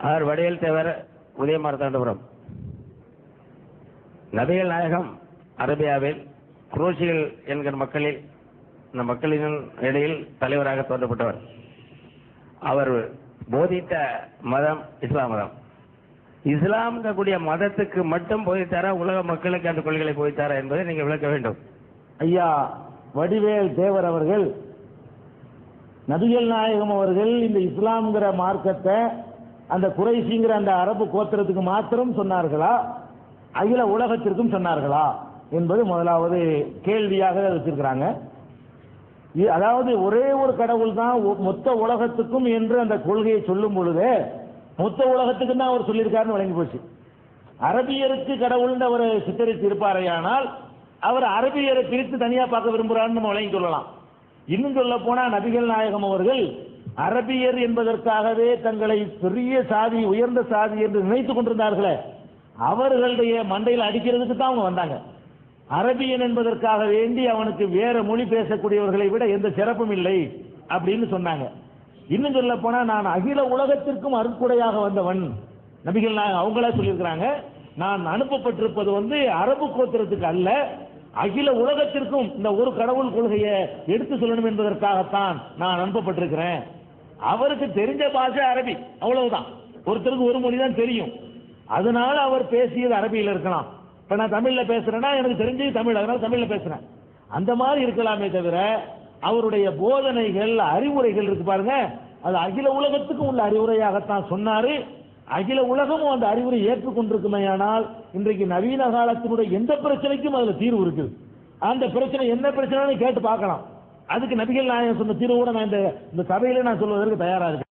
அவர் வடிவேல் தேவர் உதயமார்த்தாண்டபுரம். நபிகள் நாயகம் அரேபியாவில் குரோஷிகள் என்கிற மக்களில் இந்த மக்களின் இடையில் தலைவராக தோன்றப்பட்டவர். அவர் போதித்த மதம் இஸ்லாம் மதம். இஸ்லாம் கூடிய மதத்துக்கு மட்டும் போதித்தாரா, உலக மக்களுக்கு அந்த கொள்கைகளை போதித்தாரா என்பதை நீங்கள் விளக்க வேண்டும். ஐயா வடிவேல் தேவர் அவர்கள், நபிகள் நாயகம் அவர்கள் இந்த இஸ்லாம்ங்கிற மார்க்கத்தை அந்த குறைஷிங்கிற அந்த அரபு கோத்திரத்துக்கு மாத்திரம் சொன்னார்களா, அகில உலகத்திற்கும் சொன்னார்களா என்பது முதலாவது கேள்வியாக வச்சிருக்கிறாங்க. அதாவது ஒரே ஒரு கடவுள் தான் மொத்த உலகத்துக்கும் என்று அந்த கொள்கையை சொல்லும் பொழுது மொத்த உலகத்துக்கு தான் அவர் சொல்லியிருக்காருன்னு வழங்கி போச்சு. அரபியருக்கு கடவுள் அவர் சித்தரித்து இருப்பாரையானால் அவர் அரபியரை பிரித்து தனியா பார்க்க விரும்புகிறான்னு நம்ம வழங்கி சொல்லலாம். இன்னும் சொல்ல போனா நபிகள் நாயகம் அவர்கள் அரபியர் என்பதற்காகவே தங்களை பெரிய சாதி, உயர்ந்த சாதி என்று நினைத்துக் கொண்டிருந்தார்களே, அவர்களுடைய மண்டையில் அடிக்கிறதுக்கு தான் அவங்க வந்தாங்க. அரபியன் என்பதற்காக வேண்டி அவனுக்கு வேற மொழி பேசக்கூடியவர்களை விட எந்த சிறப்பும் இல்லை அப்படின்னு சொன்னாங்க. இன்னும் சொல்ல போனா நான் அகில உலகத்திற்கும் அருட்கொடையாக வந்தவன் நபிகள் அவங்களா சொல்லியிருக்கிறாங்க. நான் அனுப்பப்பட்டிருப்பது அரபு கோத்திரத்துக்கு அல்ல, அகில உலகத்திற்கும் இந்த ஒரு கடவுள் கொள்கையை எடுத்து சொல்லணும் என்பதற்காகத்தான் நான் அனுப்பப்பட்டிருக்கிறேன். அவருக்கு தெரிஞ்ச பாஷை அரபி, அவ்வளவுதான். ஒருத்தருக்கு ஒரு மொழி தான் தெரியும், அதனால அவர் பேசியது அரபியில் இருக்கலாம். இப்ப நான் தமிழ்ல பேசுறேன்னா எனக்கு தெரிஞ்சது தமிழ், அதனால தமிழ்ல பேசுறேன். அந்த மாதிரி இருக்கலாமே தவிர அவருடைய போதனைகள், அறிவுரைகள் இருக்கு பாருங்க, அது அகில உலகத்துக்கும் உள்ள அறிவுரையாகத்தான் சொன்னாரு. அகில உலகமும் அந்த அறிவுரை ஏற்றுக்கொண்டிருக்குமையானால் இன்றைக்கு நவீன காலத்தினுடைய எந்த பிரச்சனைக்கும் அதுல தீர்வு இருக்குது. அந்த பிரச்சனை என்ன பிரச்சனைன்னு கேட்டு பார்க்கலாம். அதுக்கு நபிகள் நாயகம் சொன்ன தீர்வு கூட நான் இந்த சபையில நான் சொல்வதற்கு தயாரா இருக்கேன்.